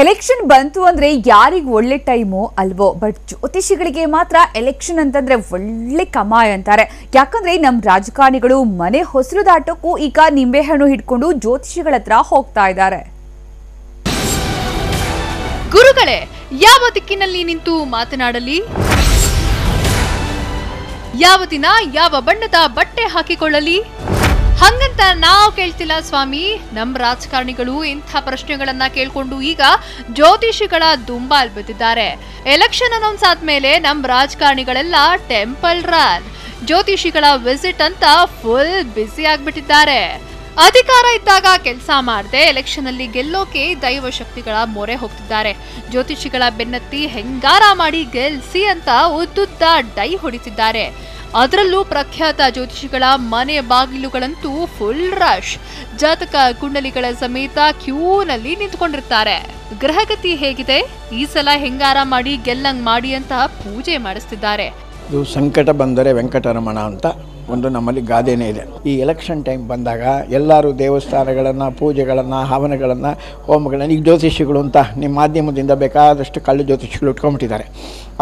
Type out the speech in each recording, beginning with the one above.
Election ಬಂತು ಅಂದ್ರೆ ಯಾರಿಗೆ ಒಳ್ಳೆ ಟೈಮು ಅಲ್ವೋ, ಬಟ್ ಜ್ಯೋತಿಷಿಗಳಿಗೆ ಮಾತ್ರ ಎಲೆಕ್ಷನ್ ಅಂತಂದ್ರೆ ಒಳ್ಳೆ ಕಮಾಯ್ ಅಂತಾರೆ. ಯಾಕಂದ್ರೆ ನಮ್ಮ ರಾಜಕಾರಣಿಗಳು ಮನೆ ಹೊಸರು ದಾಟೋಕ್ಕೂ ಈಗ ನಿಂಬೆಹಣ್ಣು ಹಿಡ್ಕೊಂಡು ಜ್ಯೋತಿಷಿಗಳ ಹತ್ರ ಹೋಗ್ತಾ ಇದ್ದಾರೆ. ಗುರುಗಳೇ, ಯಾವ ದಿಕ್ಕಿನಲ್ಲಿ ನಿಂತು ಮಾತನಾಡಲಿ, ಯಾವ ದಿನ ಯಾವ ಬಣ್ಣದ ಬಟ್ಟೆ ಹಾಕಿಕೊಳ್ಳಲಿ ಹಂಗಂತ ನಾವು ಕೇಳ್ತಿಲ್ಲ ಸ್ವಾಮಿ. ನಮ್ಮ ರಾಜಕಾರಣಿಗಳು ಇಂಥ ಪ್ರಶ್ನೆಗಳನ್ನ ಕೇಳ್ಕೊಂಡು ಈಗ ಜ್ಯೋತಿಷಿಗಳ ದುಂಬಾಲ್ ಬಿದ್ದಿದ್ದಾರೆ. ಎಲೆಕ್ಷನ್ ಅನೌನ್ಸ್ ಆದ್ಮೇಲೆ ನಮ್ಮ ರಾಜಕಾರಣಿಗಳೆಲ್ಲ ಟೆಂಪಲ್ ರನ್, ಜ್ಯೋತಿಷಿಗಳ ವಿಸಿಟ್ ಅಂತ ಫುಲ್ ಬ್ಯುಸಿ ಆಗ್ಬಿಟ್ಟಿದ್ದಾರೆ. ಅಧಿಕಾರ ಇದ್ದಾಗ ಕೆಲಸ ಮಾಡದೆ ಎಲೆಕ್ಷನ್ ಅಲ್ಲಿ ಗೆಲ್ಲೋಕೆ ದೈವ ಶಕ್ತಿಗಳ ಮೊರೆ ಹೋಗ್ತಿದ್ದಾರೆ. ಜ್ಯೋತಿಷಿಗಳ ಬೆನ್ನತ್ತಿ ಹೆಂಗಾರ ಮಾಡಿ ಗೆಲ್ಸಿ ಅಂತ ಉದ್ದುದ್ದ ಡೈ ಹೊಡಿತಿದ್ದಾರೆ. ಅದರಲ್ಲೂ ಪ್ರಖ್ಯಾತ ಜ್ಯೋತಿಷಿಗಳ ಮನೆ ಬಾಗಿಲುಗಳಂತೂ ಫುಲ್ ರಶ್. ಜಾತಕ ಕುಂಡಲಿಗಳ ಸಮೇತ ಕ್ಯೂನಲ್ಲಿ ನಿಂತ್ಕೊಂಡಿರ್ತಾರೆ. ಗ್ರಹಗತಿ ಹೇಗಿದೆ, ಈ ಸಲ ಹೆಂಗಾರ ಮಾಡಿ ಗೆಲ್ಲಂಗ್ ಮಾಡಿ ಅಂತ ಪೂಜೆ ಮಾಡಿಸ್ತಿದ್ದಾರೆ. ಇದು ಸಂಕಟ ಬಂದರೆ ವೆಂಕಟರಮಣ ಅಂತ ಒಂದು ನಮ್ಮಲ್ಲಿ ಗಾದೆನೇ ಇದೆ. ಈ ಎಲೆಕ್ಷನ್ ಟೈಮ್ ಬಂದಾಗ ಎಲ್ಲರೂ ದೇವಸ್ಥಾನಗಳನ್ನು, ಪೂಜೆಗಳನ್ನು, ಹವನಗಳನ್ನು, ಹೋಮಗಳನ್ನು, ಈಗ ಜ್ಯೋತಿಷಿಗಳು ಅಂತ ನಿಮ್ಮ ಮಾಧ್ಯಮದಿಂದ ಬೇಕಾದಷ್ಟು ಕಳ್ಳು ಜ್ಯೋತಿಷಿಗಳು ಉಟ್ಕೊಂಡ್ಬಿಟ್ಟಿದ್ದಾರೆ.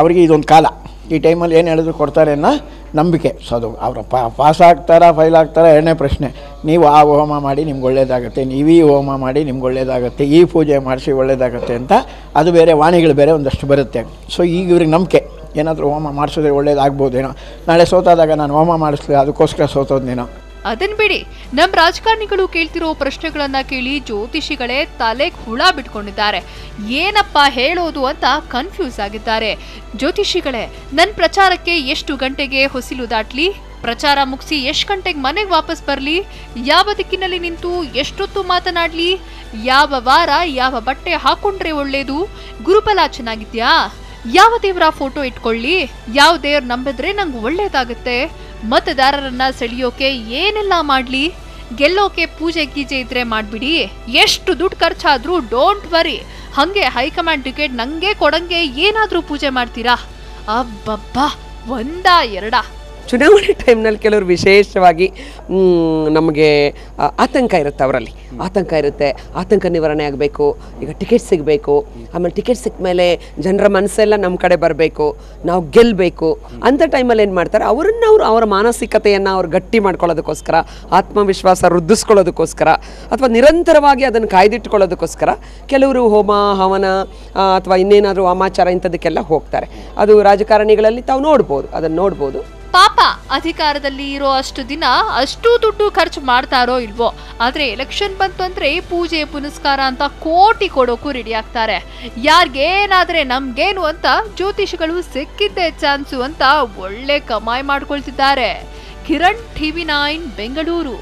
ಅವರಿಗೆ ಇದೊಂದು ಕಾಲ, ಈ ಟೈಮಲ್ಲಿ ಏನು ಹೇಳಿದ್ರು ಕೊಡ್ತಾರೆ ಅನ್ನೋ ನಂಬಿಕೆ. ಸೊ ಅದು ಅವರು ಪಾಸ್ ಆಗ್ತಾರಾ ಫೈಲ್ ಆಗ್ತಾರಾ ಎರಡನೇ ಪ್ರಶ್ನೆ. ನೀವು ಆ ಹೋಮ ಮಾಡಿ ನಿಮ್ಗೆ ಒಳ್ಳೇದಾಗುತ್ತೆ, ನೀವು ಈ ಹೋಮ ಮಾಡಿ ನಿಮ್ಗೆ ಒಳ್ಳೇದಾಗುತ್ತೆ, ಈ ಪೂಜೆ ಮಾಡಿಸಿ ಒಳ್ಳೇದಾಗುತ್ತೆ ಅಂತ ಅದು ಬೇರೆ ವಾಣಿಗಳು ಬೇರೆ ಒಂದಷ್ಟು ಬರುತ್ತೆ. ಸೊ ಈಗ ಇವ್ರಿಗೆ ನಂಬಿಕೆ, ಏನಾದರೂ ಹೋಮ ಮಾಡಿಸಿದ್ರೆ ಒಳ್ಳೇದಾಗ್ಬೋದೇನೋ, ನಾಳೆ ಸೋತಾದಾಗ ನಾನು ಹೋಮ ಮಾಡಿಸ್ಲಿ ಅದಕ್ಕೋಸ್ಕರ ಸೋತೋದೇನೋ. ಅದನ್ ಬಿಡಿ, ನಮ್ಮ ರಾಜಕಾರಣಿಗಳು ಕೇಳ್ತಿರೋ ಪ್ರಶ್ನೆಗಳನ್ನ ಕೇಳಿ ಜ್ಯೋತಿಷಿಗಳೇ ತಲೆಗೆ ಹುಳ ಬಿಟ್ಕೊಂಡಿದ್ದಾರೆ. ಏನಪ್ಪ ಹೇಳೋದು ಅಂತ ಕನ್ಫ್ಯೂಸ್ ಆಗಿದ್ದಾರೆ. ಜ್ಯೋತಿಷಿಗಳೇ, ನನ್ನ ಪ್ರಚಾರಕ್ಕೆ ಎಷ್ಟು ಗಂಟೆಗೆ ಹೊಸಿಲು ದಾಟ್ಲಿ, ಪ್ರಚಾರ ಮುಗಿಸಿ ಎಷ್ಟು ಗಂಟೆಗೆ ಮನೆಗೆ ವಾಪಸ್ ಬರಲಿ, ಯಾವ ದಿಕ್ಕಿನಲ್ಲಿ ನಿಂತು ಎಷ್ಟೊತ್ತು ಮಾತನಾಡ್ಲಿ, ಯಾವ ವಾರ ಯಾವ ಬಟ್ಟೆ ಹಾಕೊಂಡ್ರೆ ಒಳ್ಳೇದು, ಗುರುಬಲ ಚೆನ್ನಾಗಿದ್ಯಾ, ಯಾವ ದೇವರ ಫೋಟೋ ಇಟ್ಕೊಳ್ಳಿ, ಯಾವ ದೇವ್ರ ನಂಬಿದ್ರೆ ನಂಗೆ ಒಳ್ಳೇದಾಗುತ್ತೆ, ಮತದಾರರನ್ನ ಸೆಳೆಯೋಕೆ ಏನೆಲ್ಲ ಮಾಡ್ಲಿ, ಗೆಲ್ಲೋಕೆ ಪೂಜೆ ಗೀಜೆ ಇದ್ರೆ ಮಾಡ್ಬಿಡಿ, ಎಷ್ಟು ದುಡ್ಡು ಖರ್ಚಾದ್ರೂ ಡೋಂಟ್ ವರಿ, ಹಂಗೆ ಹೈಕಮಾಂಡ್ ಟಿಕೆಟ್ ನಂಗೆ ಕೊಡಂಗೆ ಏನಾದ್ರೂ ಪೂಜೆ ಮಾಡ್ತೀರಾ. ಅಬ್ಬಬ್ಬಾ, ಒಂದಾ ಎರಡಾ. ಚುನಾವಣೆ ಟೈಮ್ನಲ್ಲಿ ಕೆಲವರು ವಿಶೇಷವಾಗಿ ನಮಗೆ ಆತಂಕ ಇರುತ್ತೆ, ಅವರಲ್ಲಿ ಆತಂಕ ಇರುತ್ತೆ. ಆತಂಕ ನಿವಾರಣೆ ಆಗಬೇಕು, ಈಗ ಟಿಕೆಟ್ ಸಿಗಬೇಕು, ಆಮೇಲೆ ಟಿಕೆಟ್ ಸಿಕ್ಕ ಮೇಲೆ ಜನರ ಮನಸ್ಸೆಲ್ಲ ನಮ್ಮ ಕಡೆ ಬರಬೇಕು, ನಾವು ಗೆಲ್ಲಬೇಕು ಅಂಥ ಟೈಮಲ್ಲಿ ಏನು ಮಾಡ್ತಾರೆ, ಅವರ ಮಾನಸಿಕತೆಯನ್ನು ಅವ್ರು ಗಟ್ಟಿ ಮಾಡ್ಕೊಳ್ಳೋದಕ್ಕೋಸ್ಕರ, ಆತ್ಮವಿಶ್ವಾಸ ವೃದ್ಧಿಸ್ಕೊಳ್ಳೋದಕ್ಕೋಸ್ಕರ, ಅಥವಾ ನಿರಂತರವಾಗಿ ಅದನ್ನು ಕಾಯ್ದಿಟ್ಕೊಳ್ಳೋದಕ್ಕೋಸ್ಕರ ಕೆಲವರು ಹೋಮ ಹವನ ಅಥವಾ ಇನ್ನೇನಾದರೂ ವಾಮಾಚಾರ ಇಂಥದಕ್ಕೆಲ್ಲ ಹೋಗ್ತಾರೆ. ಅದು ರಾಜಕಾರಣಿಗಳಲ್ಲಿ ತಾವು ಅದನ್ನು ನೋಡ್ಬೋದು. ಪಾಪ, ಅಧಿಕಾರದಲ್ಲಿ ಇರೋ ಅಷ್ಟು ದಿನ ಅಷ್ಟು ದುಡ್ಡು ಖರ್ಚು ಮಾಡ್ತಾರೋ ಇಲ್ವೋ, ಆದ್ರೆ ಎಲೆಕ್ಷನ್ ಬಂತು ಅಂದ್ರೆ ಪೂಜೆ ಪುನಸ್ಕಾರ ಅಂತ ಕೋಟಿ ಕೊಡೋಕು ರೆಡಿ ಆಗ್ತಾರೆ. ಯಾರಿಗೇನಾದ್ರೆ ನಮ್ಗೇನು ಅಂತ ಜ್ಯೋತಿಷಿಗಳು ಸಿಕ್ಕಿದ್ದೇ ಚಾನ್ಸು ಅಂತ ಒಳ್ಳೆ ಕಮಾಯಿ ಮಾಡ್ಕೊಳ್ತಿದ್ದಾರೆ. ಕಿರಣ್, TV9 ಬೆಂಗಳೂರು.